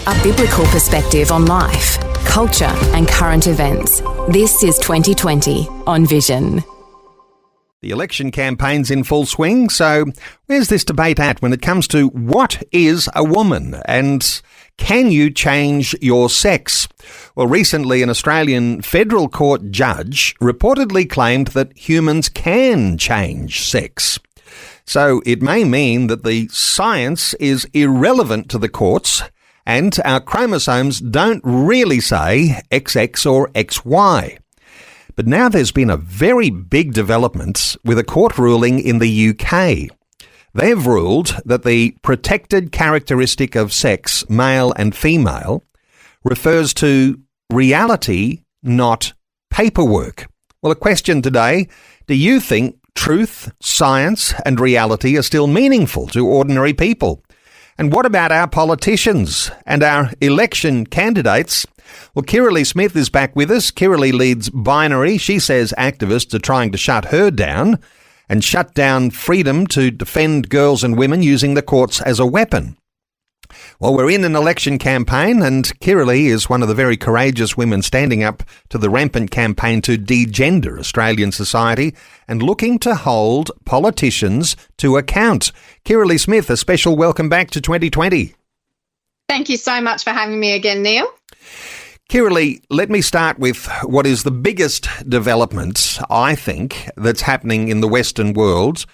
a biblical perspective on life, culture and current events. This is 2020 on Vision. The election campaign's in full swing, so where's this debate at when it comes to what is a woman and can you change your sex? Well, recently an Australian federal court judge reportedly claimed that humans can change sex. So it may mean that the science is irrelevant to the courts and our chromosomes don't really say XX or XY. But now there's been a very big development with a court ruling in the UK. They've ruled that the protected characteristic of sex, male and female, refers to reality, not paperwork. Well, a question today, do you think truth, science and reality are still meaningful to ordinary people? And what about our politicians and our election candidates? Well, Kirralie Smith is back with us. Kirralie leads Binary. She says activists are trying to shut her down and shut down freedom to defend girls and women using the courts as a weapon. Well, we're in an election campaign, and Kirralie is one of the very courageous women standing up to the rampant campaign to degender Australian society and looking to hold politicians to account. Kirralie Smith, a special welcome back to 2020. Thank you so much for having me again, Neil. Kirralie, let me start with what is the biggest development, I think, that's happening in the Western world,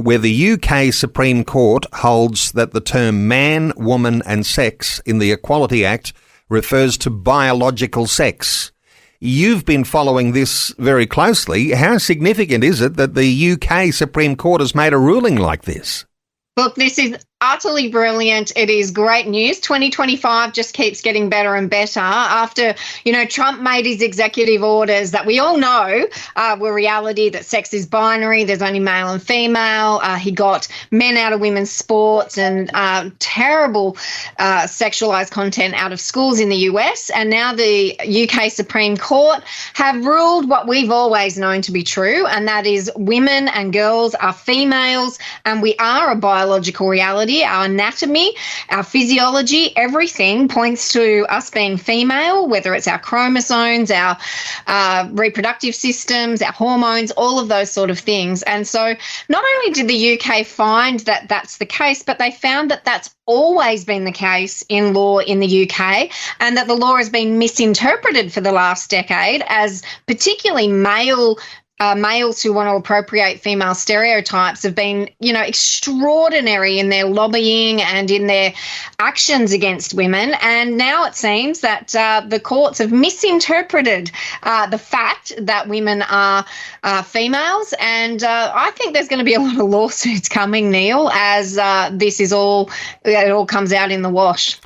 where the UK Supreme Court holds that the term man, woman and sex in the Equality Act refers to biological sex. You've been following this very closely. How significant is it that the UK Supreme Court has made a ruling like this? Look, this is utterly brilliant. It is great news. 2025 just keeps getting better and better after, Trump made his executive orders that we all know were reality, that sex is binary, there's only male and female. He got men out of women's sports and terrible sexualized content out of schools in the US. And now the UK Supreme Court have ruled what we've always known to be true, and that is women and girls are females and we are a biological reality. Our anatomy, our physiology, everything points to us being female, whether it's our chromosomes, our reproductive systems, our hormones, all of those sort of things. And so not only did the UK find that that's the case, but they found that that's always been the case in law in the UK, and that the law has been misinterpreted for the last decade as particularly males who want to appropriate female stereotypes have been, extraordinary in their lobbying and in their actions against women. And now it seems that the courts have misinterpreted the fact that women are females. And I think there's going to be a lot of lawsuits coming, Neil, as it all comes out in the wash.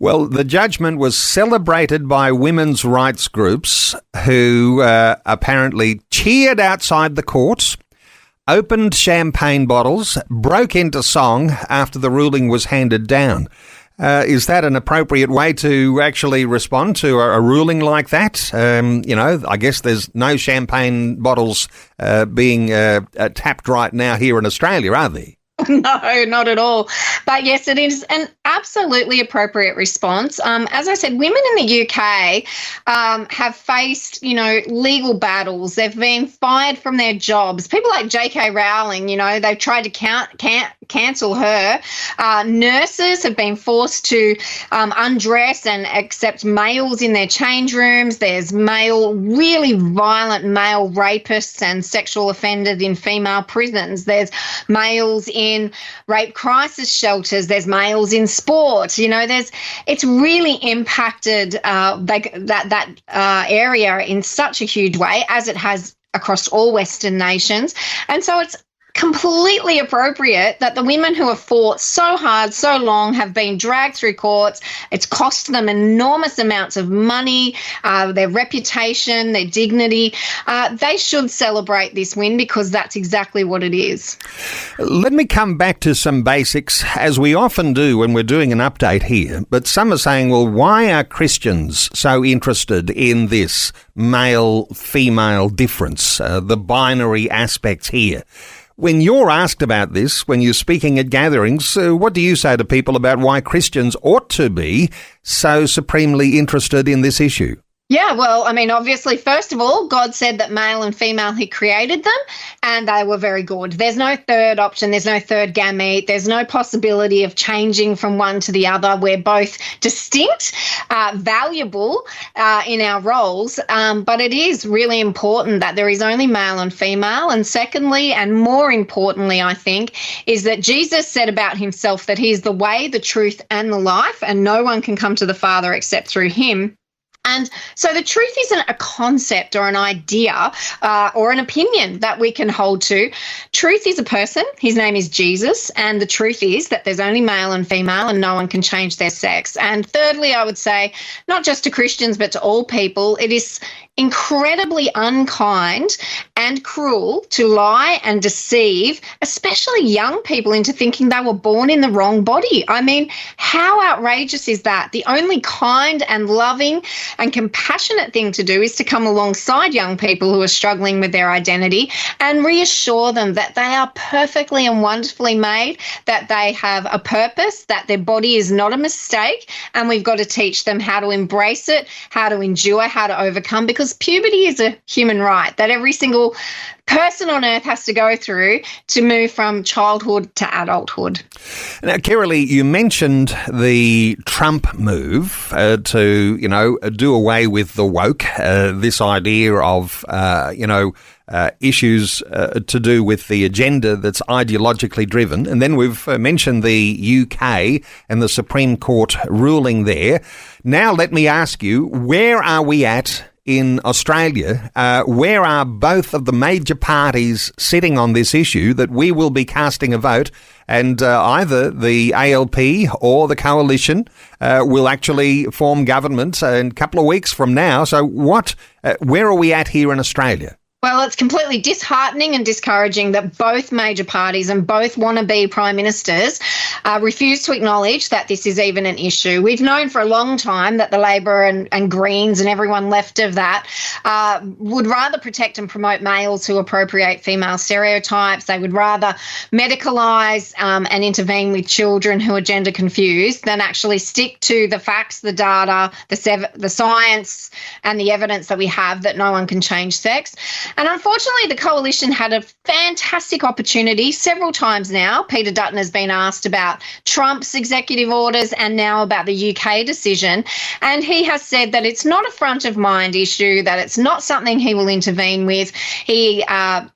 Well, the judgment was celebrated by women's rights groups who apparently cheered outside the courts, opened champagne bottles, broke into song after the ruling was handed down. Is that an appropriate way to actually respond to a ruling like that? I guess there's no champagne bottles being tapped right now here in Australia, are there? No, not at all. But yes, it is an absolutely appropriate response. As I said, women in the UK have faced, legal battles. They've been fired from their jobs. People like J.K. Rowling, they've tried to cancel her. Nurses have been forced to undress and accept males in their change rooms. There's really violent male rapists and sexual offenders in female prisons. There's males in rape crisis shelters. There's males in sport. It's really impacted that area in such a huge way, as it has across all Western nations. And so it's completely appropriate that the women who have fought so hard, so long, have been dragged through courts. It's cost them enormous amounts of money, their reputation, their dignity. They should celebrate this win because that's exactly what it is. Let me come back to some basics, as we often do when we're doing an update here. But some are saying, well, why are Christians so interested in this male-female difference, the binary aspects here? When you're asked about this, when you're speaking at gatherings, what do you say to people about why Christians ought to be so supremely interested in this issue? Yeah, well, I mean, obviously, first of all, God said that male and female, he created them, and they were very good. There's no third option. There's no third gamete. There's no possibility of changing from one to the other. We're both distinct, valuable in our roles, but it is really important that there is only male and female. And secondly, and more importantly, I think, is that Jesus said about himself that he is the way, the truth, and the life, and no one can come to the Father except through him. And so the truth isn't a concept or an idea or an opinion that we can hold to. Truth is a person. His name is Jesus. And the truth is that there's only male and female and no one can change their sex. And thirdly, I would say, not just to Christians, but to all people, it is incredibly unkind and cruel to lie and deceive, especially young people, into thinking they were born in the wrong body. I mean, how outrageous is that? The only kind and loving and compassionate thing to do is to come alongside young people who are struggling with their identity and reassure them that they are perfectly and wonderfully made, that they have a purpose, that their body is not a mistake, and we've got to teach them how to embrace it, how to endure, how to overcome, because puberty is a human right that every single person on earth has to go through to move from childhood to adulthood. Now, Kirralie, you mentioned the Trump move to, do away with the woke, this idea of, issues to do with the agenda that's ideologically driven. And then we've mentioned the UK and the Supreme Court ruling there. Now, let me ask you, where are we at in Australia? Where are both of the major parties sitting on this issue that we will be casting a vote, and either the ALP or the coalition will actually form government in a couple of weeks from now? So where are we at here in Australia? Well, it's completely disheartening and discouraging that both major parties and both wannabe prime ministers refuse to acknowledge that this is even an issue. We've known for a long time that the Labor and Greens and everyone left of that would rather protect and promote males who appropriate female stereotypes. They would rather medicalise and intervene with children who are gender confused than actually stick to the facts, the data, the science and the evidence that we have that no one can change sex. And unfortunately, the coalition had a fantastic opportunity several times now. Peter Dutton has been asked about Trump's executive orders and now about the UK decision. And he has said that it's not a front of mind issue, that it's not something he will intervene with. He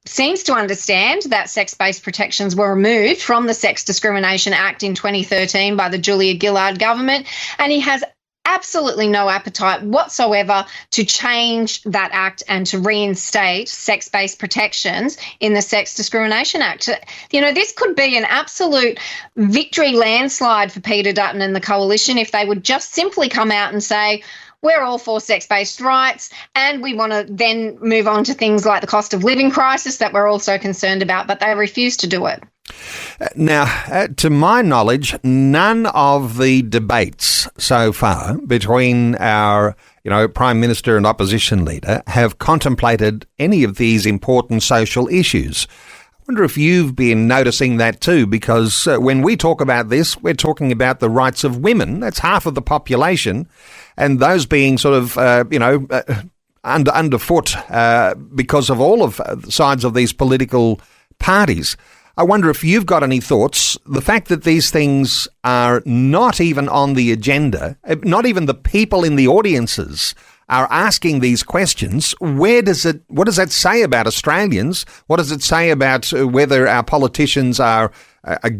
seems to understand that sex-based protections were removed from the Sex Discrimination Act in 2013 by the Julia Gillard government. And he has absolutely no appetite whatsoever to change that act and to reinstate sex-based protections in the Sex Discrimination Act. This could be an absolute victory landslide for Peter Dutton and the coalition if they would just simply come out and say, we're all for sex-based rights, and we want to then move on to things like the cost of living crisis that we're also concerned about, but they refuse to do it. Now, to my knowledge, none of the debates so far between our, Prime Minister and opposition leader have contemplated any of these important social issues. I wonder if you've been noticing that too, because when we talk about this, we're talking about the rights of women. That's half of the population, and those being sort of, underfoot because of all of sides of these political parties. I wonder if you've got any thoughts. The fact that these things are not even on the agenda, not even the people in the audiences are asking these questions. What does that say about Australians? What does it say about whether our politicians are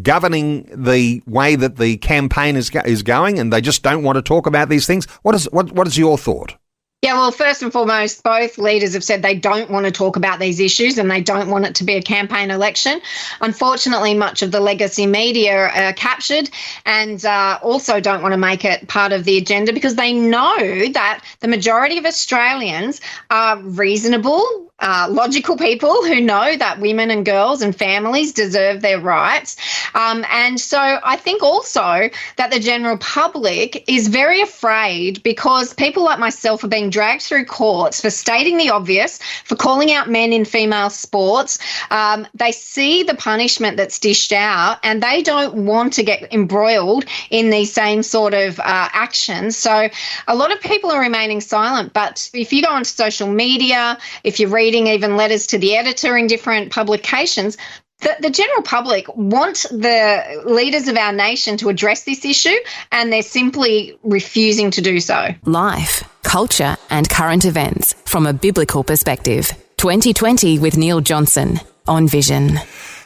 governing the way that the campaign is going, and they just don't want to talk about these things? What is your thought? Yeah, well, first and foremost, both leaders have said they don't want to talk about these issues and they don't want it to be a campaign election. Unfortunately, much of the legacy media are captured and also don't want to make it part of the agenda because they know that the majority of Australians are reasonable, logical people who know that women and girls and families deserve their rights. And so I think also that the general public is very afraid because people like myself are being dragged through courts for stating the obvious, for calling out men in female sports. They see the punishment that's dished out and they don't want to get embroiled in these same sort of actions. So a lot of people are remaining silent. But if you go onto social media, if you're reading even letters to the editor in different publications, the general public want the leaders of our nation to address this issue, and they're simply refusing to do so. Life, culture and current events from a biblical perspective. 2020 with Neil Johnson on Vision.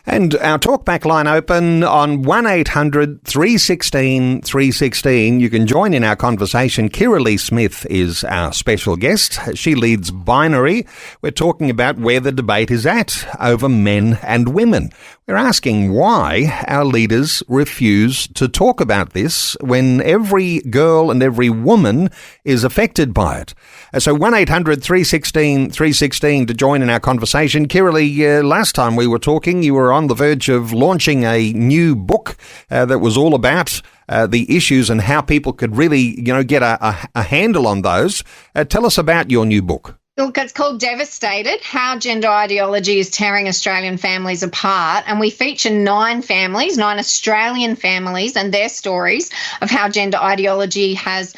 And our talkback line open on 1800 316 316. You can join in our conversation. Kirralie Smith is our special guest. She leads Binary. We're talking about where the debate is at over men and women. We're asking why our leaders refuse to talk about this when every girl and every woman is affected by it. So 1800 316 316 to join in our conversation. Kirralie, last time we were talking, you were on the verge of launching a new book that was all about the issues and how people could really, get a handle on those. Tell us about your new book. Look, it's called Devastated, How Gender Ideology is Tearing Australian Families Apart. And we feature 9 Australian families and their stories of how gender ideology has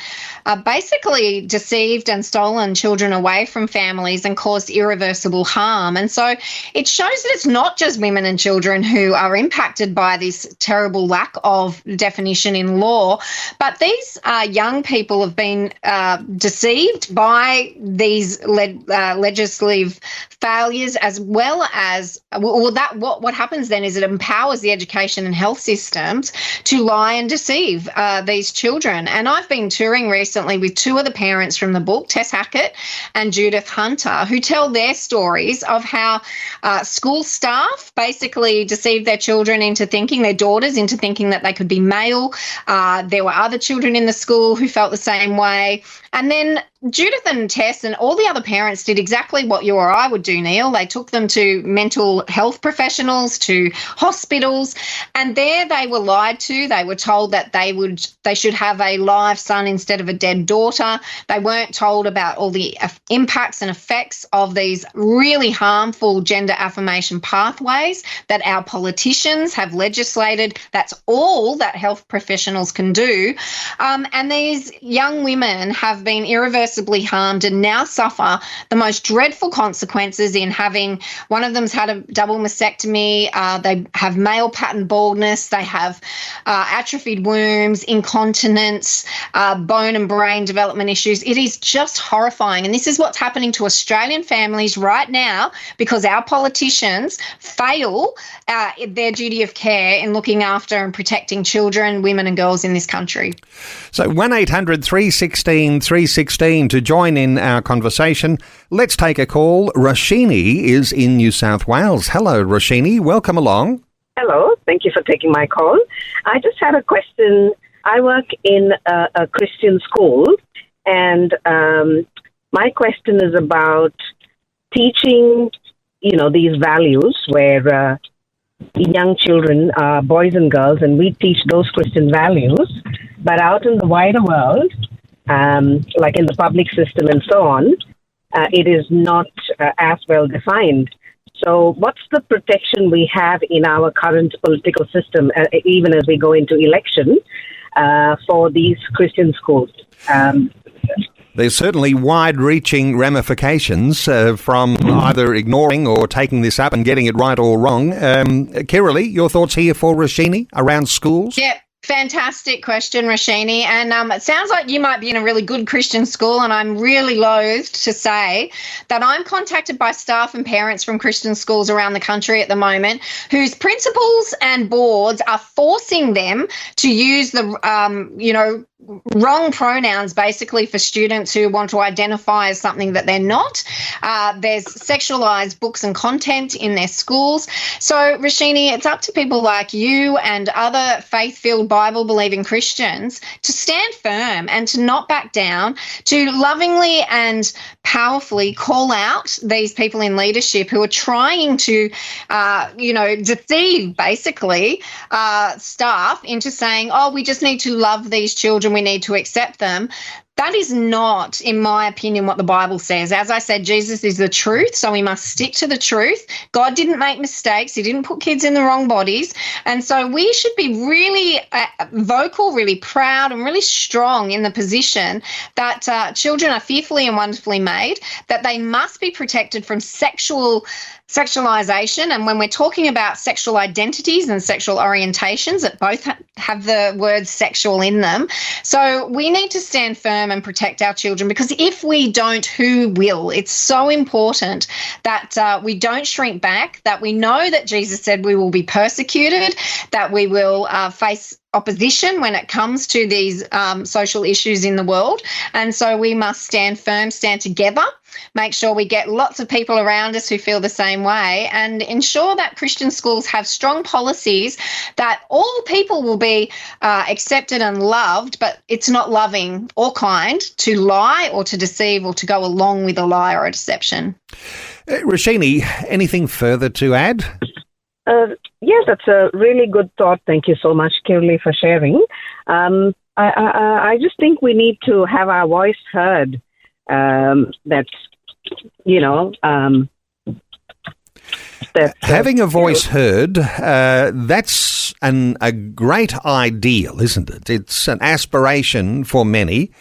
basically deceived and stolen children away from families and caused irreversible harm. And so it shows that it's not just women and children who are impacted by this terrible lack of definition in law, but these young people have been deceived by these legislative failures, as well as what happens then is it empowers the education and health systems to lie and deceive these children. And I've been touring recently with 2 of the parents from the book, Tess Hackett and Judith Hunter, who tell their stories of how school staff basically deceived their children into thinking, their daughters into thinking that they could be male. There were other children in the school who felt the same way. And then Judith and Tess and all the other parents did exactly what you or I would do, Neil. They took them to mental health professionals, to hospitals, and there they were lied to. They were told that they should have a live son instead of a dead daughter. They weren't told about all the impacts and effects of these really harmful gender affirmation pathways that our politicians have legislated. That's all that health professionals can do. And these young women have been irreversibly harmed and now suffer the most dreadful consequences in having, one of them's had a double mastectomy, they have male pattern baldness, they have atrophied wombs, incontinence, bone and brain development issues. It is just horrifying. And this is what's happening to Australian families right now because our politicians fail their duty of care in looking after and protecting children, women and girls in this country. So 1800 316 316 to join in our conversation. Let's take a call. Roshini is in New South Wales. Hello, Roshini. Welcome along. Hello. Thank you for taking my call. I just had a question. I work in a Christian school, and my question is about teaching, these values where young children are boys and girls, and we teach those Christian values, but out in the wider world, like in the public system and so on, it is not as well defined. So what's the protection we have in our current political system, even as we go into election, for these Christian schools? There's certainly wide-reaching ramifications from either ignoring or taking this up and getting it right or wrong. Kirralie, your thoughts here for Roshini around schools? Yeah. Fantastic question, Roshini. And it sounds like you might be in a really good Christian school, and I'm really loath to say that I'm contacted by staff and parents from Christian schools around the country at the moment whose principals and boards are forcing them to use the, wrong pronouns basically for students who want to identify as something that they're not. There's sexualised books and content in their schools. So, Roshini, it's up to people like you and other faith-filled Bible-believing Christians to stand firm and to not back down, to lovingly and powerfully call out these people in leadership who are trying to, deceive basically staff into saying, oh, we just need to love these children, we need to accept them. That is not, in my opinion, what the Bible says. As I said, Jesus is the truth, so we must stick to the truth. God didn't make mistakes. He didn't put kids in the wrong bodies. And so we should be really vocal, really proud, and really strong in the position that children are fearfully and wonderfully made, that they must be protected from sexualization. And when we're talking about sexual identities and sexual orientations, that both have the word sexual in them. So we need to stand firm and protect our children, because if we don't, who will? It's so important that we don't shrink back, that we know that Jesus said we will be persecuted, that we will face opposition when it comes to these social issues in the world. And so we must stand firm, stand together, make sure we get lots of people around us who feel the same way, and ensure that Christian schools have strong policies that all people will be accepted and loved, but it's not loving or kind to lie or to deceive or to go along with a lie or a deception. Roshini, anything further to add? Yes, that's a really good thought. Thank you so much, Kirralie, for sharing. I just think we need to have our voice heard. Having a voice heard, that's a great ideal, isn't it? It's an aspiration for many.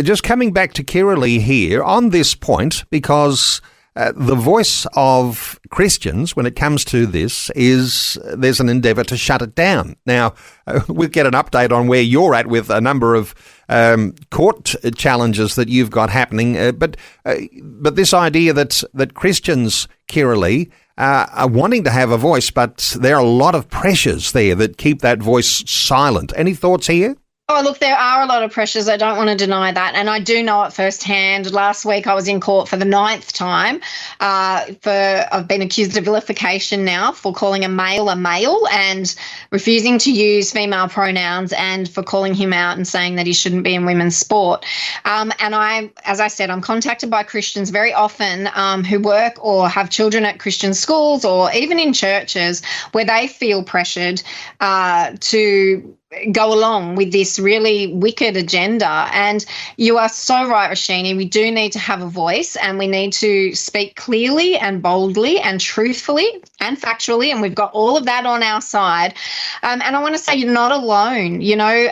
Just coming back to Kirralie here on this point, because the voice of Christians when it comes to this is there's an endeavour to shut it down. Now, we'll get an update on where you're at with a number of court challenges that you've got happening. But this idea that Christians, Kirralie, are wanting to have a voice, but there are a lot of pressures there that keep that voice silent. Any thoughts here? Oh, look, there are a lot of pressures. I don't want to deny that. And I do know it firsthand. Last week I was in court for the 9th time. I've been accused of vilification now for calling a male and refusing to use female pronouns, and for calling him out and saying that he shouldn't be in women's sport. And as I said, I'm contacted by Christians very often who work or have children at Christian schools or even in churches where they feel pressured to go along with this really wicked agenda. And you are so right, Roshini. We do need to have a voice, and we need to speak clearly and boldly and truthfully and factually, and we've got all of that on our side. And I want to say you're not alone. You know,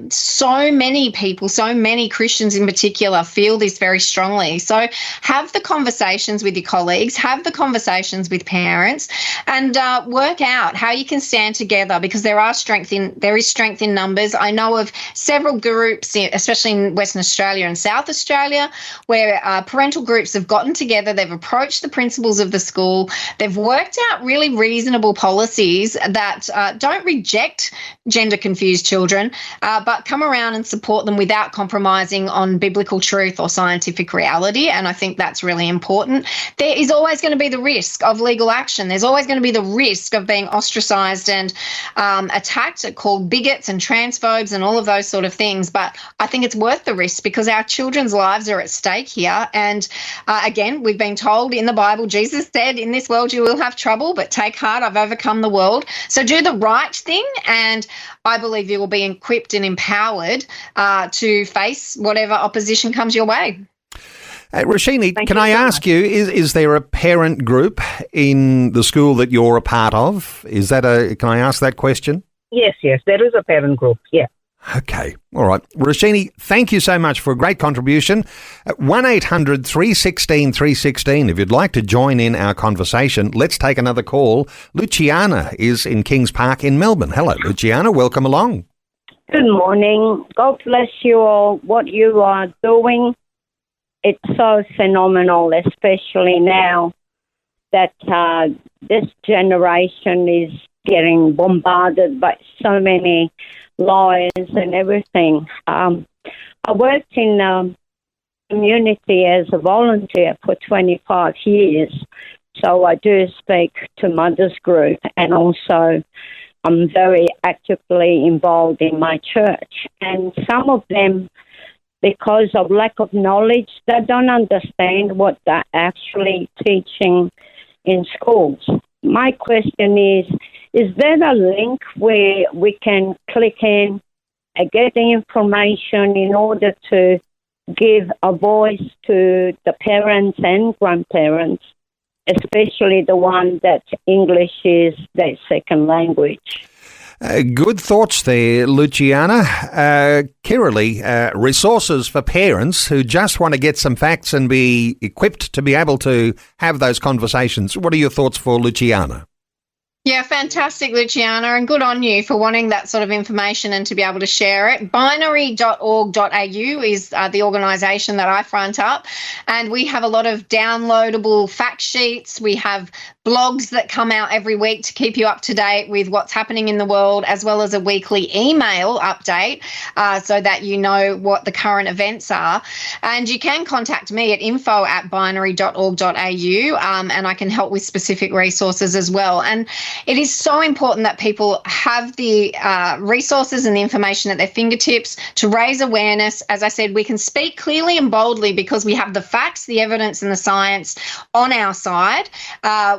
so many people, so many Christians in particular, feel this very strongly. So have the conversations with your colleagues, have the conversations with parents, and work out how you can stand together, because there is strength in numbers. I know of several groups, especially in Western Australia and South Australia, where parental groups have gotten together, they've approached the principals of the school, they've worked out really reasonable policies that don't reject gender-confused children, but come around and support them without compromising on biblical truth or scientific reality. And I think that's really important. There is always going to be the risk of legal action. There's always going to be the risk of being ostracised and attacked, called bigots and transphobes and all of those sort of things. But I think it's worth the risk, because our children's lives are at stake here. And again, we've been told in the Bible, Jesus said, in this world you will have trouble, but take heart, I've overcome the world. So do the right thing, and I believe you will be equipped and empowered to face whatever opposition comes your way. Roshini, can I ask you, is there a parent group in the school that you're a part of? Can I ask that question? Yes, there is a parent group, yeah. Okay, all right. Roshini, thank you so much for a great contribution. 1-800-316-316. If you'd like to join in our conversation, let's take another call. Luciana is in Kings Park in Melbourne. Hello, Luciana. Welcome along. Good morning. God bless you all. What you are doing, it's so phenomenal, especially now that this generation is getting bombarded by so many lies and everything. I worked in community as a volunteer for 25 years, so I do speak to mothers group, and also I'm very actively involved in my church. And some of them, because of lack of knowledge, they don't understand what they're actually teaching in schools. My question is there a link where we can click in and get the information in order to give a voice to the parents and grandparents, especially the one that English is their second language. Good thoughts there, Luciana. Kirralie, resources for parents who just want to get some facts and be equipped to be able to have those conversations. What are your thoughts for Luciana? Yeah, fantastic, Luciana, and good on you for wanting that sort of information and to be able to share it. Binary.org.au is the organisation that I front up, and we have a lot of downloadable fact sheets. We have blogs that come out every week to keep you up to date with what's happening in the world, as well as a weekly email update so that you know what the current events are. And you can contact me at info@binary.org.au and I can help with specific resources as well. And it is so important that people have the resources and the information at their fingertips to raise awareness. As I said, we can speak clearly and boldly because we have the facts, the evidence and the science on our side.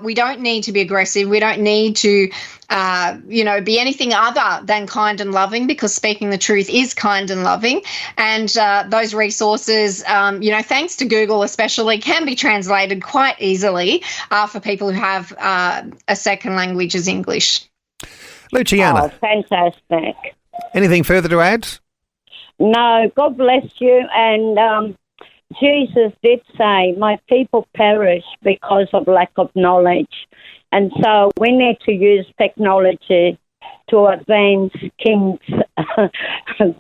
We don't need to be aggressive. We don't need to, be anything other than kind and loving, because speaking the truth is kind and loving. And those resources, thanks to Google especially, can be translated quite easily for people who have a second language as English. Luciana. Oh, fantastic. Anything further to add? No, God bless you. And Jesus did say, my people perish because of lack of knowledge. And so we need to use technology to advance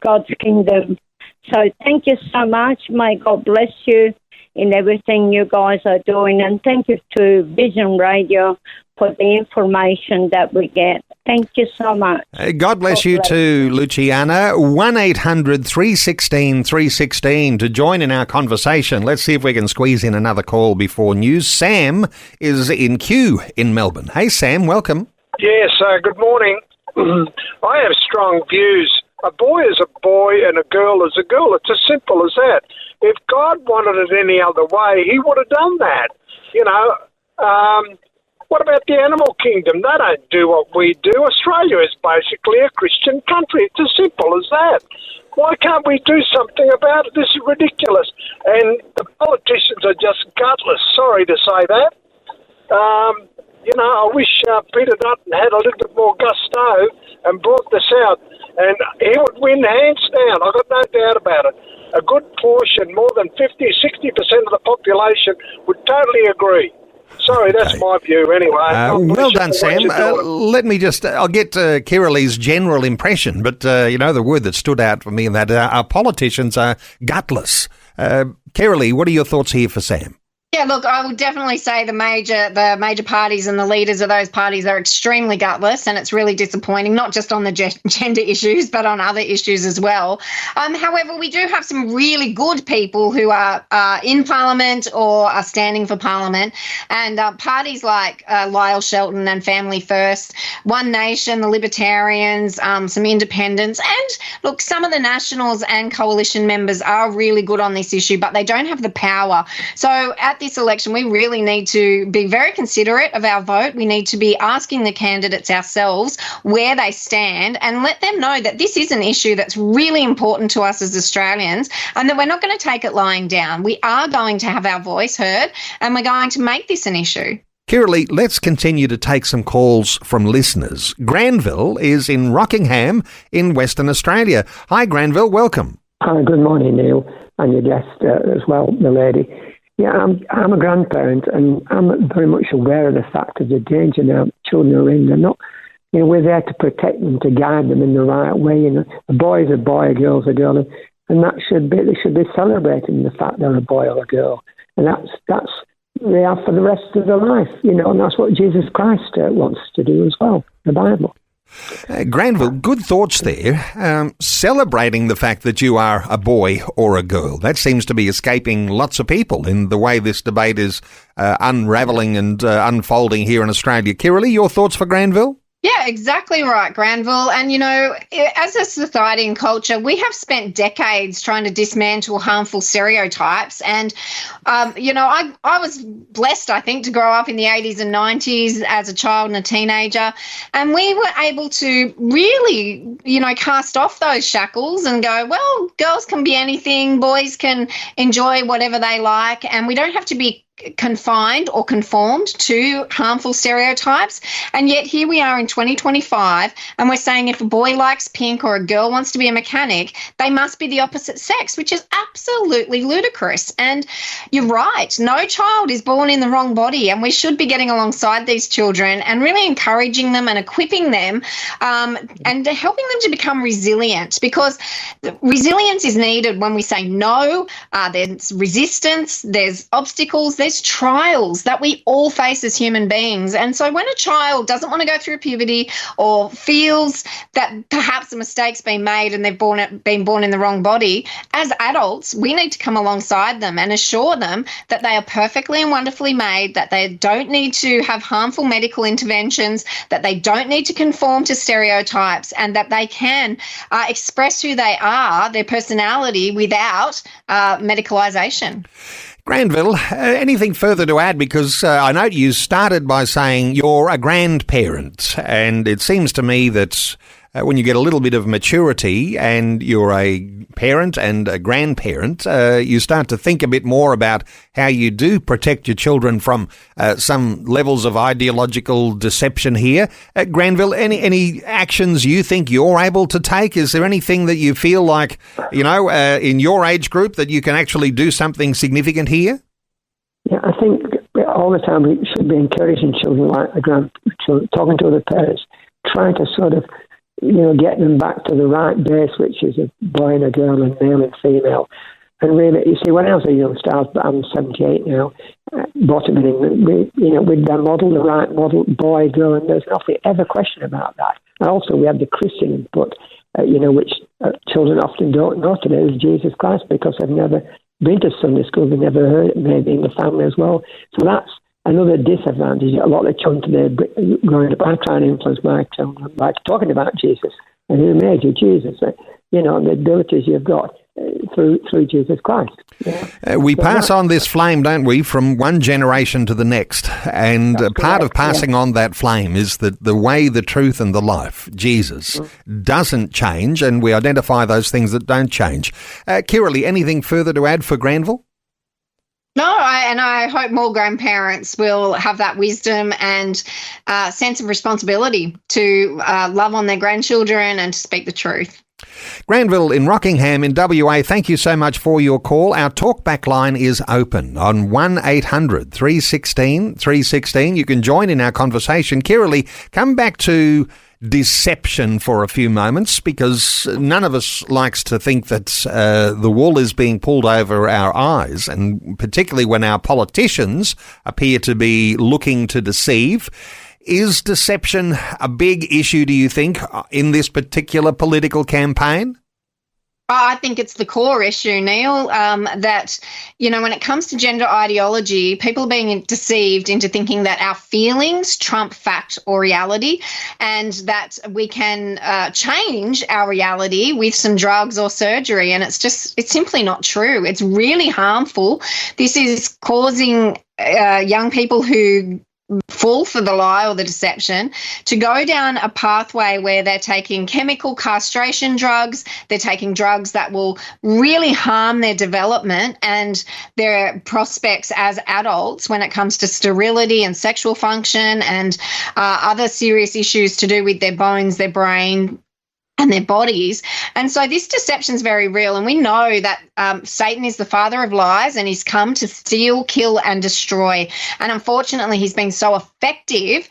God's kingdom. So thank you so much. May God bless you in everything you guys are doing. And thank you to Vision Radio for the information that we get. Thank you so much. God bless you too, Luciana. 1-800-316-316 to join in our conversation. Let's see if we can squeeze in another call before news. Sam is in Kew in Melbourne. Hey, Sam, welcome. Yes, good morning. I have strong views. A boy is a boy and a girl is a girl. It's as simple as that. If God wanted it any other way, he would have done that. What about the animal kingdom? They don't do what we do. Australia is basically a Christian country. It's as simple as that. Why can't we do something about it? This is ridiculous. And the politicians are just gutless. Sorry to say that. I wish Peter Dutton had a little bit more gusto and brought this out. And he would win hands down. I've got no doubt about it. A good portion, more than 50, 60% of the population would totally agree. Sorry, that's my view anyway. Well done, Sam. Let me I'll get Kirralie's general impression, but, the word that stood out for me in that our politicians are gutless. Kirralie, what are your thoughts here for Sam? Yeah, look, I would definitely say the major parties and the leaders of those parties are extremely gutless, and it's really disappointing, not just on the gender issues, but on other issues as well. However, we do have some really good people who are in Parliament or are standing for Parliament, and parties like Lyle Shelton and Family First, One Nation, the Libertarians, some independents, and look, some of the Nationals and Coalition members are really good on this issue, but they don't have the power. So at this election, we really need to be very considerate of our vote. We need to be asking the candidates ourselves where they stand and let them know that this is an issue that's really important to us as Australians and that we're not going to take it lying down. We are going to have our voice heard and we're going to make this an issue. Kirralie, let's continue to take some calls from listeners. Granville is in Rockingham in Western Australia. Hi, Granville. Welcome. Hi, good morning, Neil, and your guest as well, the lady. Yeah, I'm a grandparent, and I'm very much aware of the fact of the danger now children are in. They're not, we're there to protect them, to guide them in the right way. A boy is a boy, a girl's a girl, and they should be celebrating the fact they're a boy or a girl, and that's they are for the rest of their life, and that's what Jesus Christ wants to do as well, the Bible. Granville, good thoughts there. Celebrating the fact that you are a boy or a girl. That seems to be escaping lots of people in the way this debate is unravelling and unfolding here in Australia. Kirralie, your thoughts for Granville? Yeah, exactly right, Granville. And, as a society and culture, we have spent decades trying to dismantle harmful stereotypes. And, I was blessed, I think, to grow up in the 80s and 90s as a child and a teenager. And we were able to really, cast off those shackles and go, well, girls can be anything, boys can enjoy whatever they like, and we don't have to be confined or conformed to harmful stereotypes. And yet here we are in 2025 and we're saying if a boy likes pink or a girl wants to be a mechanic, they must be the opposite sex, which is absolutely ludicrous. And you're right, no child is born in the wrong body, and we should be getting alongside these children and really encouraging them and equipping them and helping them to become resilient, because resilience is needed when we say no. There's resistance, there's obstacles, there's trials that we all face as human beings. And so when a child doesn't want to go through puberty or feels that perhaps a mistake's been made and they've been born in the wrong body, as adults, we need to come alongside them and assure them that they are perfectly and wonderfully made, that they don't need to have harmful medical interventions, that they don't need to conform to stereotypes, and that they can express who they are, their personality, without medicalisation. Granville, anything further to add? Because I know you started by saying you're a grandparent, and it seems to me that when you get a little bit of maturity and you're a parent and a grandparent, you start to think a bit more about how you do protect your children from some levels of ideological deception here. Granville, any actions you think you're able to take? Is there anything that you feel like, in your age group that you can actually do something significant here? Yeah, I think all the time we should be encouraging children like the grandchildren, talking to other parents, trying to sort of get them back to the right base, which is a boy and a girl and male and female. And really, you see, when I was a youngster, I'm 78 now, bottom in England, we'd model the right model, boy, girl, and there's nothing ever question about that. And also we have the Christian input, which children often don't know today, is Jesus Christ, because they've never been to Sunday school, they've never heard it, maybe in the family as well. So that's another disadvantage. A lot of children today growing up, I try and influence my children by talking about Jesus and who made you, Jesus, and the abilities you've got through Jesus Christ. Yeah. We pass on this flame, don't we, from one generation to the next. And part of passing on that flame is that the way, the truth and the life, Jesus, doesn't change, and we identify those things that don't change. Kirralie, anything further to add for Granville? No, I hope more grandparents will have that wisdom and sense of responsibility to love on their grandchildren and to speak the truth. Granville in Rockingham in WA, thank you so much for your call. Our talkback line is open on 1800 316 316. You can join in our conversation. Kirralie, come back to deception for a few moments, because none of us likes to think that the wool is being pulled over our eyes, and particularly when our politicians appear to be looking to deceive. Is deception a big issue, do you think, in this particular political campaign? I think it's the core issue, Neil, that, when it comes to gender ideology, people are being deceived into thinking that our feelings trump fact or reality, and that we can change our reality with some drugs or surgery. And it's simply not true. It's really harmful. This is causing young people who fall for the lie or the deception to go down a pathway where they're taking chemical castration drugs, they're taking drugs that will really harm their development and their prospects as adults when it comes to sterility and sexual function and other serious issues to do with their bones, their brain, and their bodies. And so this deception is very real. And we know that Satan is the father of lies, and he's come to steal, kill and destroy. And unfortunately, he's been so effective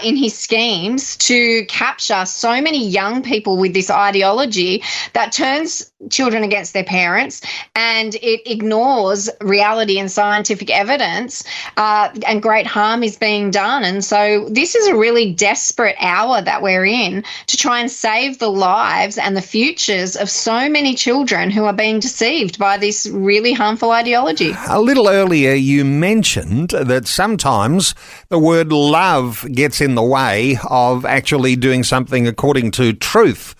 in his schemes to capture so many young people with this ideology that turns children against their parents, and it ignores reality and scientific evidence, and great harm is being done. And so this is a really desperate hour that we're in to try and save the lives and the futures of so many children who are being deceived by this really harmful ideology. A little earlier you mentioned that sometimes the word love gets in the way of actually doing something according to truth.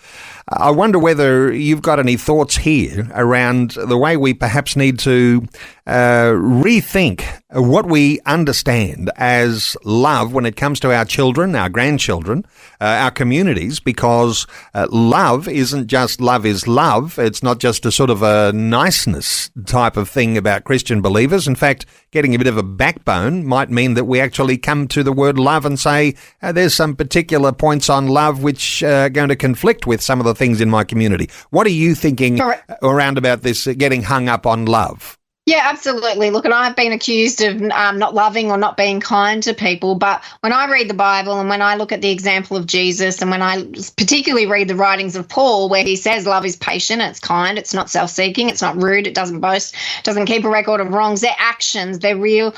I wonder whether you've got any thoughts here around the way we perhaps need to rethink what we understand as love when it comes to our children, our grandchildren, our communities, because love isn't just love is love. It's not just a sort of a niceness type of thing about Christian believers. In fact, getting a bit of a backbone might mean that we actually come to the word love and say, there's some particular points on love which are going to conflict with some of the things in my community. What are you thinking around about this getting hung up on love? Yeah, absolutely. Look, and I've been accused of not loving or not being kind to people. But when I read the Bible and when I look at the example of Jesus and when I particularly read the writings of Paul, where he says love is patient, it's kind, it's not self-seeking, it's not rude, it doesn't boast, doesn't keep a record of wrongs. They're actions. They're real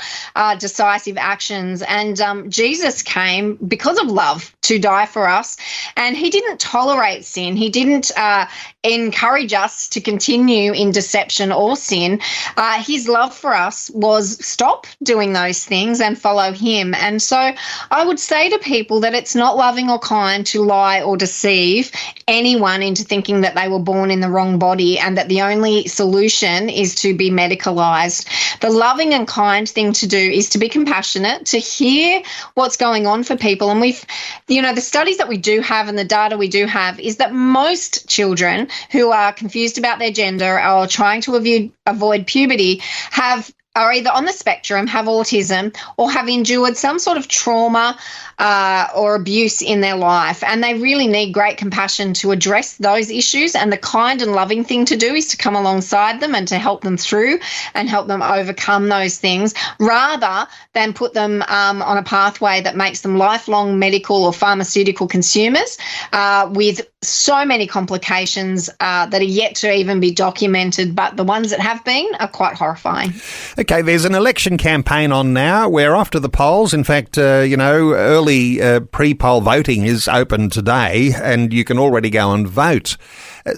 decisive actions. And Jesus came because of love to die for us. And he didn't tolerate sin. He didn't encourage us to continue in deception or sin. His love for us was stop doing those things and follow him. And so I would say to people that it's not loving or kind to lie or deceive anyone into thinking that they were born in the wrong body and that the only solution is to be medicalized. The loving and kind thing to do is to be compassionate, to hear what's going on for people. And the studies that we do have and the data we do have is that most children who are confused about their gender or trying to avoid puberty are either on the spectrum, have autism, or have endured some sort of trauma or abuse in their life. And they really need great compassion to address those issues. And the kind and loving thing to do is to come alongside them and to help them through and help them overcome those things, rather than put them on a pathway that makes them lifelong medical or pharmaceutical consumers with so many complications that are yet to even be documented. But the ones that have been are quite horrifying. Okay, there's an election campaign on now. We're off to the polls. In fact, early pre-poll voting is open today and you can already go and vote.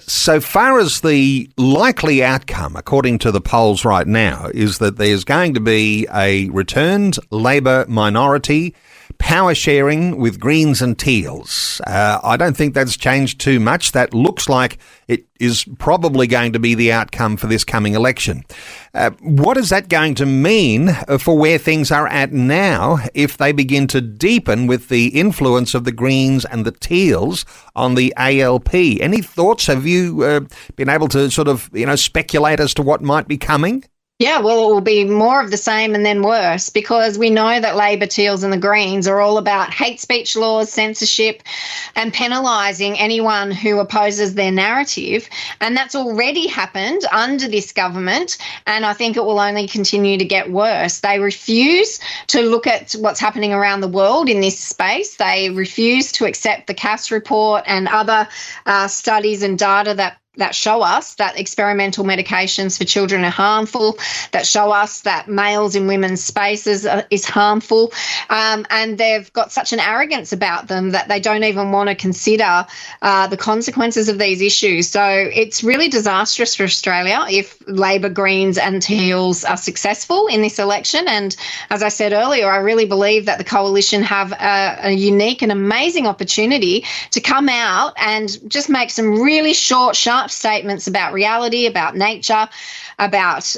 So far as the likely outcome, according to the polls right now, is that there's going to be a returned Labor minority, power sharing with Greens and Teals. I don't think that's changed too much. That looks like it is probably going to be the outcome for this coming election. What is that going to mean for where things are at now if they begin to deepen with the influence of the Greens and the Teals on the ALP? Any thoughts? Have you been able to sort of, speculate as to what might be coming? Yeah, well, it will be more of the same and then worse, because we know that Labor, Teals and the Greens are all about hate speech laws, censorship and penalising anyone who opposes their narrative. And that's already happened under this government, and I think it will only continue to get worse. They refuse to look at what's happening around the world in this space. They refuse to accept the Cass report and other studies and data that show us that experimental medications for children are harmful, that show us that males in women's spaces is harmful. And they've got such an arrogance about them that they don't even want to consider the consequences of these issues. So it's really disastrous for Australia if Labor, Greens and Teals are successful in this election. And as I said earlier, I really believe that the coalition have a unique and amazing opportunity to come out and just make some really short, sharp statements about reality, about nature, about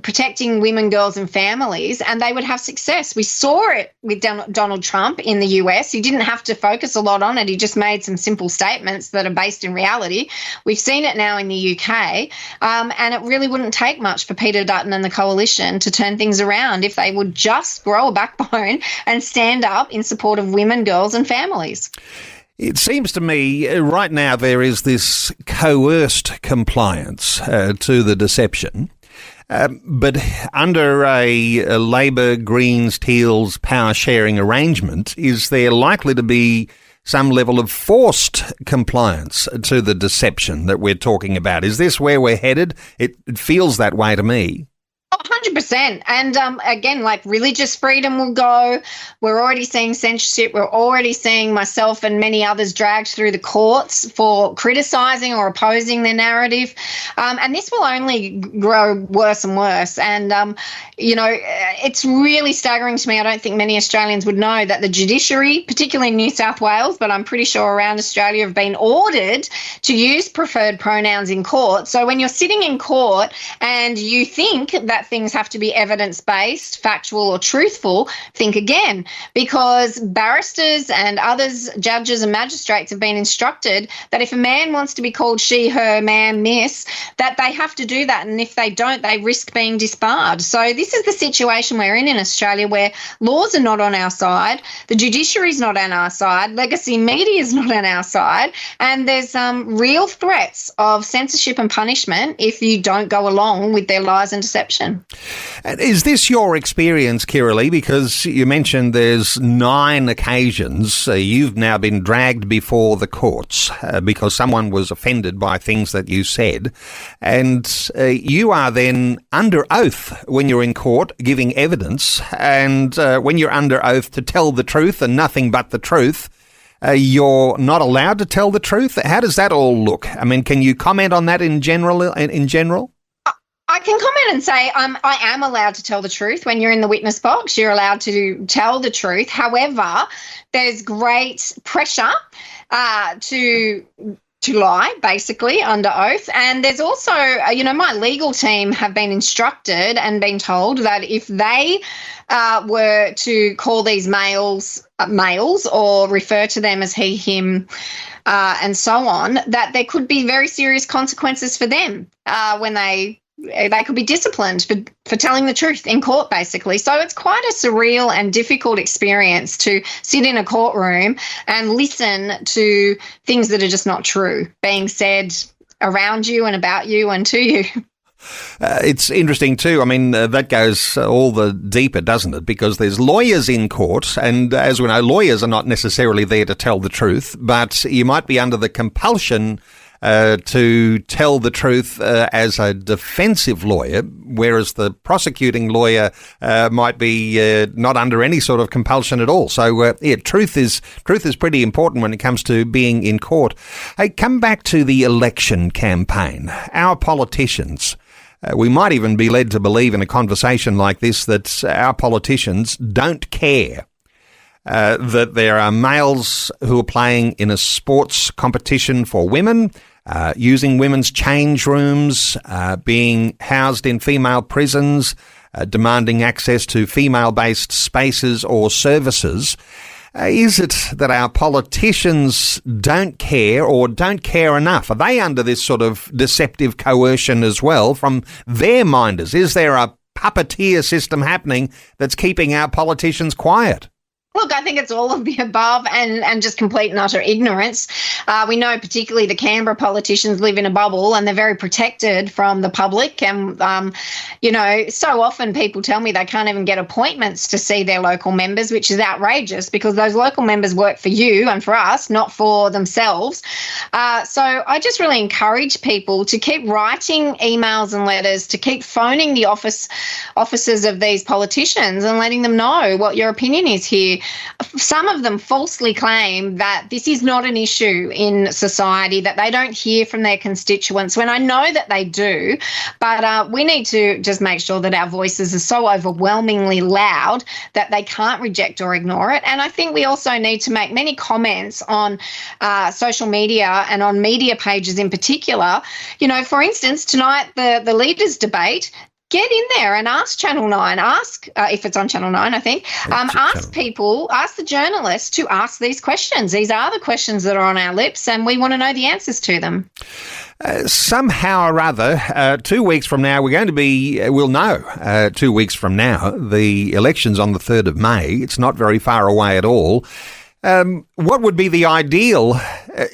protecting women, girls and families, and they would have success. We saw it with Donald Trump in the US. He didn't have to focus a lot on it. He just made some simple statements that are based in reality. We've seen it now in the UK, and it really wouldn't take much for Peter Dutton and the coalition to turn things around if they would just grow a backbone and stand up in support of women, girls and families. It seems to me right now there is this coerced compliance to the deception. But under a Labor, Greens, Teals power sharing arrangement, is there likely to be some level of forced compliance to the deception that we're talking about. Is this where we're headed? It feels that way to me. 100%. And again, like religious freedom will go. We're already seeing censorship. We're already seeing myself and many others dragged through the courts for criticising or opposing their narrative. And this will only grow worse and worse. And, it's really staggering to me. I don't think many Australians would know that the judiciary, particularly in New South Wales, but I'm pretty sure around Australia, have been ordered to use preferred pronouns in court. So when you're sitting in court and you think that things have to be evidence-based, factual or truthful, think again, because barristers and others, judges and magistrates have been instructed that if a man wants to be called she, her, man, miss, that they have to do that. And if they don't, they risk being disbarred. So this is the situation we're in Australia, where laws are not on our side, the judiciary is not on our side, legacy media is not on our side, and there's real threats of censorship and punishment if you don't go along with their lies and deception. And is this your experience, Kirralie? Because you mentioned there's 9 occasions you've now been dragged before the courts because someone was offended by things that you said, and you are then under oath when you're in court giving evidence, and when you're under oath to tell the truth and nothing but the truth, you're not allowed to tell the truth. How does that all look? I mean, can you comment on that in general? I can comment and say I am allowed to tell the truth. When you're in the witness box, you're allowed to tell the truth. However, there's great pressure to lie, basically, under oath. And there's also, my legal team have been instructed and been told that if they were to call these males or refer to them as he, him, and so on, that there could be very serious consequences for them when they could be disciplined for telling the truth in court, basically. So it's quite a surreal and difficult experience to sit in a courtroom and listen to things that are just not true being said around you and about you and to you. It's interesting too. I mean, that goes all the deeper, doesn't it? Because there's lawyers in court, and as we know, lawyers are not necessarily there to tell the truth, but you might be under the compulsion to tell the truth as a defensive lawyer, whereas the prosecuting lawyer might be not under any sort of compulsion at all. So, truth is pretty important when it comes to being in court. Hey, come back to the election campaign. Our politicians, we might even be led to believe in a conversation like this that our politicians don't care that there are males who are playing in a sports competition for women, using women's change rooms, being housed in female prisons, demanding access to female-based spaces or services. Is it that our politicians don't care or don't care enough? Are they under this sort of deceptive coercion as well from their minders? Is there a puppeteer system happening that's keeping our politicians quiet? Look, I think it's all of the above and just complete and utter ignorance. We know particularly the Canberra politicians live in a bubble and they're very protected from the public. And, so often people tell me they can't even get appointments to see their local members, which is outrageous because those local members work for you and for us, not for themselves. So I just really encourage people to keep writing emails and letters, to keep phoning the offices of these politicians and letting them know what your opinion is here. Some of them falsely claim that this is not an issue in society, that they don't hear from their constituents, when I know that they do. But we need to just make sure that our voices are so overwhelmingly loud that they can't reject or ignore it. And I think we also need to make many comments on social media and on media pages in particular. For instance, tonight, the leaders' debate, get in there and ask Channel 9, if it's on Channel 9, I think, ask the journalists to ask these questions. These are the questions that are on our lips and we want to know the answers to them. Somehow or other, 2 weeks from now, we'll know 2 weeks from now, the election's on the 3rd of May. It's not very far away at all. What would be the ideal?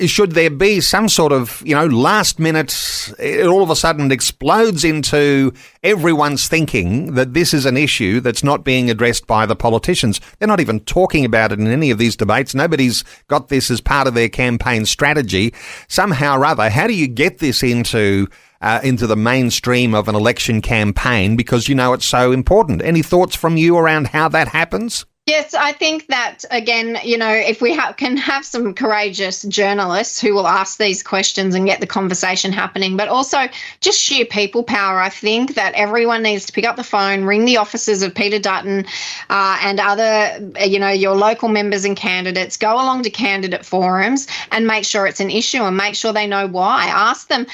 Should there be some sort of, last minute, it all of a sudden explodes into everyone's thinking that this is an issue that's not being addressed by the politicians? They're not even talking about it in any of these debates. Nobody's got this as part of their campaign strategy. Somehow or other, how do you get this into the mainstream of an election campaign, because it's so important? Any thoughts from you around how that happens? Yes, I think that, again, if we can have some courageous journalists who will ask these questions and get the conversation happening, but also just sheer people power. I think that everyone needs to pick up the phone, ring the offices of Peter Dutton and other, your local members and candidates, go along to candidate forums and make sure it's an issue and make sure they know why. Ask them,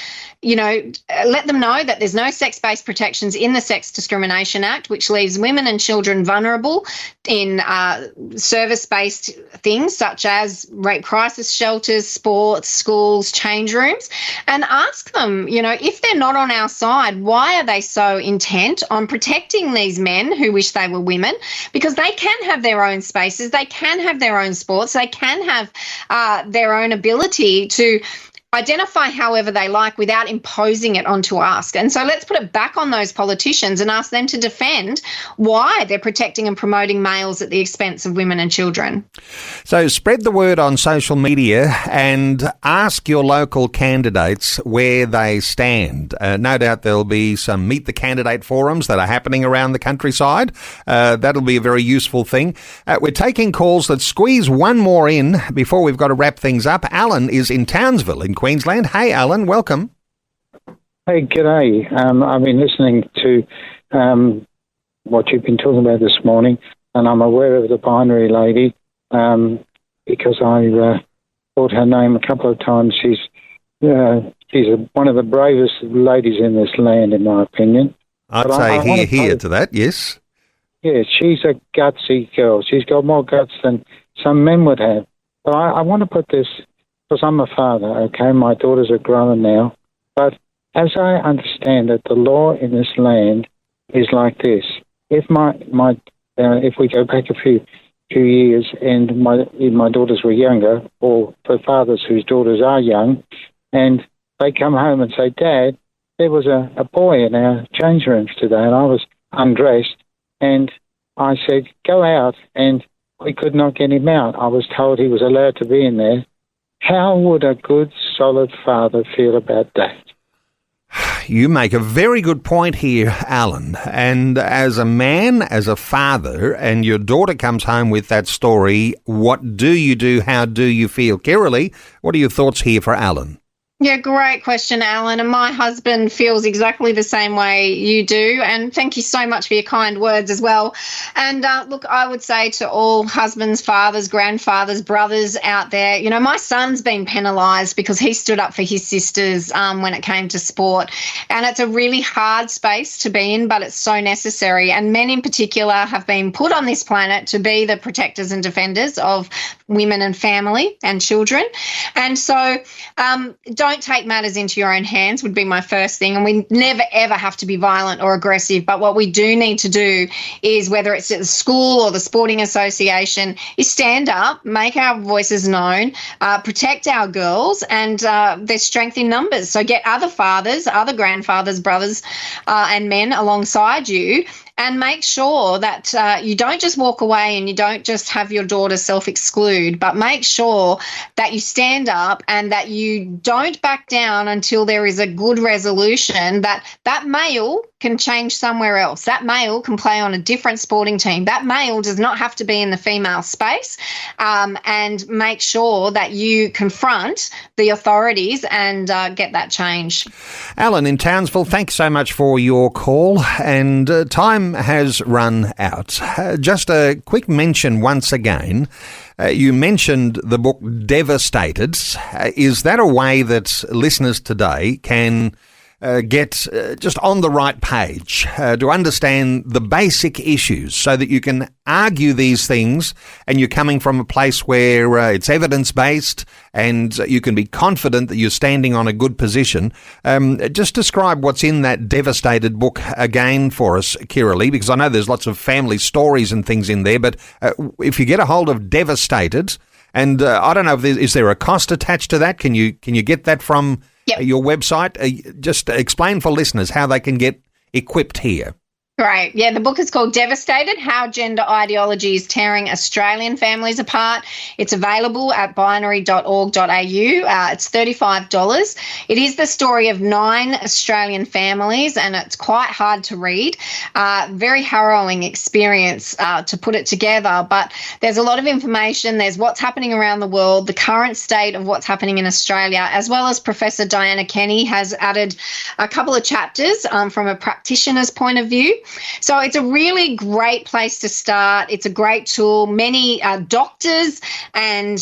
let them know that there's no sex-based protections in the Sex Discrimination Act, which leaves women and children vulnerable in service-based things such as rape crisis shelters, sports, schools, change rooms, and ask them, if they're not on our side, why are they so intent on protecting these men who wish they were women? Because they can have their own spaces, they can have their own sports, they can have their own ability to identify however they like without imposing it onto us. And so let's put it back on those politicians and ask them to defend why they're protecting and promoting males at the expense of women and children. So spread the word on social media and ask your local candidates where they stand. No doubt there'll be some Meet the Candidate forums that are happening around the countryside. That'll be a very useful thing. We're taking calls. Let's squeeze one more in before we've got to wrap things up. Alan is in Townsville in Queensland. Hey, Alan, welcome. Hey, g'day. I've been listening to what you've been talking about this morning, and I'm aware of the binary lady because I thought her name a couple of times. She's one of the bravest ladies in this land, in my opinion. I'd say hear to that, yes. Yeah, she's a gutsy girl. She's got more guts than some men would have. But I want to put this, because I'm a father, okay? My daughters are grown now. But as I understand it, the law in this land is like this. If if we go back a few years and my daughters were younger, or for fathers whose daughters are young, and they come home and say, Dad, there was a boy in our change rooms today, and I was undressed, and I said, go out, and we could not get him out. I was told he was allowed to be in there. How would a good, solid father feel about that? You make a very good point here, Alan. And as a man, as a father, and your daughter comes home with that story, what do you do? How do you feel? Kirralie, what are your thoughts here for Alan? Yeah, great question, Alan. And my husband feels exactly the same way you do. And thank you so much for your kind words as well. And look, I would say to all husbands, fathers, grandfathers, brothers out there, my son's been penalised because he stood up for his sisters when it came to sport. And it's a really hard space to be in, but it's so necessary. And men in particular have been put on this planet to be the protectors and defenders of women and family and children. And so don't take matters into your own hands would be my first thing. And we never, ever have to be violent or aggressive. But what we do need to do is, whether it's at the school or the sporting association, is stand up, make our voices known, protect our girls, and there's strength in numbers. So get other fathers, other grandfathers, brothers and men alongside you, and make sure that you don't just walk away and you don't just have your daughter self-exclude, but make sure that you stand up and that you don't back down until there is a good resolution that male can change somewhere else. That male can play on a different sporting team. That male does not have to be in the female space, and make sure that you confront the authorities and get that change. Alan in Townsville, thanks so much for your call, and time has run out. Just a quick mention once again. You mentioned the book Devastated. Is that a way that listeners today can get just on the right page to understand the basic issues so that you can argue these things and you're coming from a place where it's evidence-based and you can be confident that you're standing on a good position? Just describe what's in that Devastated book again for us, Kirralie, because I know there's lots of family stories and things in there, but if you get a hold of Devastated, And I don't know, is there a cost attached to that? Can you get that from your website? Just explain for listeners how they can get equipped here. Right. Yeah, the book is called Devastated, How Gender Ideology is Tearing Australian Families Apart. It's available at binary.org.au. It's $35. It is the story of 9 Australian families, and it's quite hard to read. Very harrowing experience to put it together, but there's a lot of information. There's what's happening around the world, the current state of what's happening in Australia, as well as Professor Diana Kenny has added a couple of chapters from a practitioner's point of view. So it's a really great place to start. It's a great tool. Many doctors and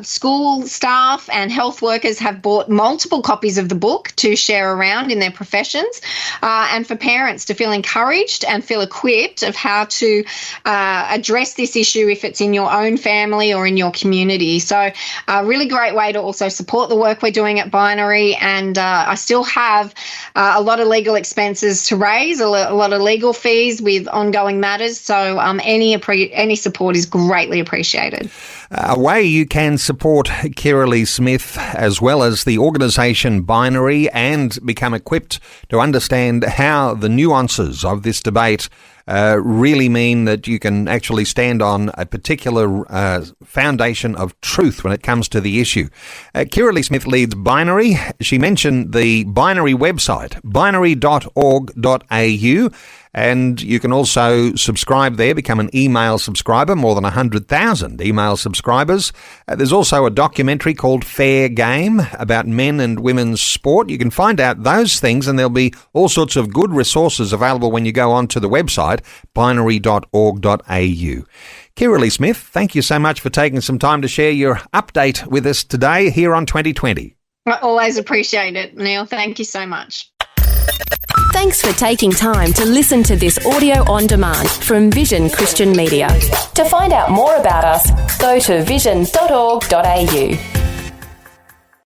school staff and health workers have bought multiple copies of the book to share around in their professions, and for parents to feel encouraged and feel equipped of how to address this issue if it's in your own family or in your community. So a really great way to also support the work we're doing at Binary, and I still have a lot of legal expenses to raise, a lot of legal fees with ongoing matters. So any support is greatly appreciated. A way you can support Kirralie Smith as well as the organisation Binary and become equipped to understand how the nuances of this debate really mean that you can actually stand on a particular foundation of truth when it comes to the issue. Kirralie Smith leads Binary. She mentioned the Binary website, binary.org.au, and you can also subscribe there, become an email subscriber, more than 100,000 email subscribers. There's also a documentary called Fair Game about men and women's sport. You can find out those things, and there'll be all sorts of good resources available when you go onto the website, binary.org.au. Kirralie Smith, thank you so much for taking some time to share your update with us today here on 2020. I always appreciate it, Neil. Thank you so much. Thanks for taking time to listen to this audio on demand from Vision Christian Media. To find out more about us, go to vision.org.au.